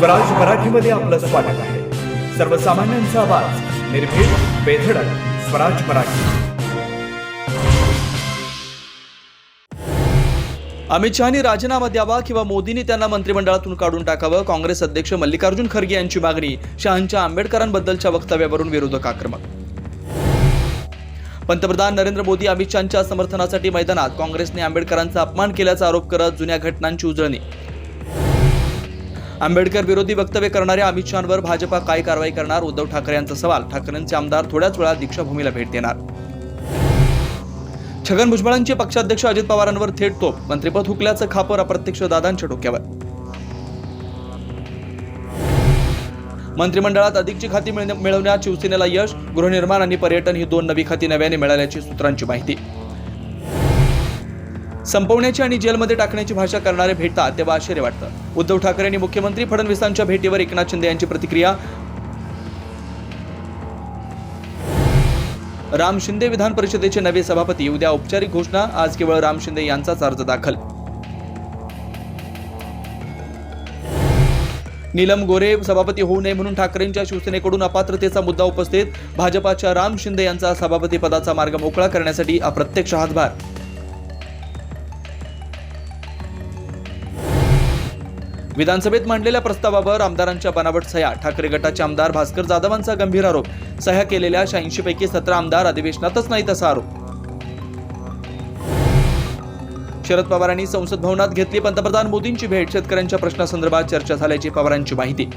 स्वराज मराठीमध्ये आपलं स्वागत आहे. सर्वसामान्यांचा आवाज, निर्भीड, बेधडक, स्वराज मराठी. अमित शहानी राजीनामा द्यावा किंवा मोदींनी त्यांना मंत्रिमंडळातून काढून टाकावं. काँग्रेस अध्यक्ष मल्लिकार्जुन खरगे यांची मागणी. शहांच्या आंबेडकरांबद्दलच्या वक्तव्यावरून विरोधक आक्रमक. पंतप्रधान नरेंद्र मोदी अमित शहांच्या समर्थनासाठी मैदानात. काँग्रेसने आंबेडकरांचा अपमान केल्याचा आरोप करत जुन्या घटनांची उजळणी. आंबेडकर विरोधी वक्तव्य करणाऱ्या अमित शहांवर भाजपा काय कारवाई करणार? उद्धव ठाकरे यांचा सवाल. ठाकरेंचे आमदार थोड्याच वेळात दीक्षाभूमीला भेट देणार. छगन भुजबळांचे पक्षाध्यक्ष अजित पवारांवर थेट तोप. मंत्रिपद हुकल्याचं खापर अप्रत्यक्ष दादांच्या डोक्यावर. मंत्रिमंडळात अधिकची खाती मिळवण्यात शिवसेनेला यश. गृहनिर्माण आणि पर्यटन ही 2 नवी खाती नव्याने मिळाल्याची सूत्रांची माहिती. संपवण्याची आणि जेलमध्ये टाकण्याची भाषा करणारे भेटतात तेव्हा आश्चर्य वाटतं. उद्धव ठाकरे आणि मुख्यमंत्री फडणवीसांच्या भेटीवर एकनाथ शिंदे यांची प्रतिक्रिया. राम शिंदे विधान परिषदेचे नवे सभापती. उद्या औपचारिक घोषणा. आज केवळ राम शिंदे यांचाच अर्ज दाखल. नीलम गोरे सभापती होऊ नये म्हणून ठाकरेंच्या शिवसेनेकडून अपात्रतेचा मुद्दा उपस्थित. भाजपाच्या राम शिंदे यांचा सभापती पदाचा मार्ग मोकळा करण्यासाठी अप्रत्यक्ष हातभार. विधानसभेत मांडलेल्या प्रस्तावावर आमदारांच्या बनावट सह्या. ठाकरे गटाचे आमदार भास्कर जाधवांचा गंभीर आरोप. सह्या केलेल्या 86 पैकी 17 आमदार अधिवेशनातच नाहीत असा आरोप. शरद पवारांनी संसद भवनात घेतली पंतप्रधान मोदींची भेट. शेतकऱ्यांच्या प्रश्नासंदर्भात चर्चा झाल्याची पवारांची माहिती.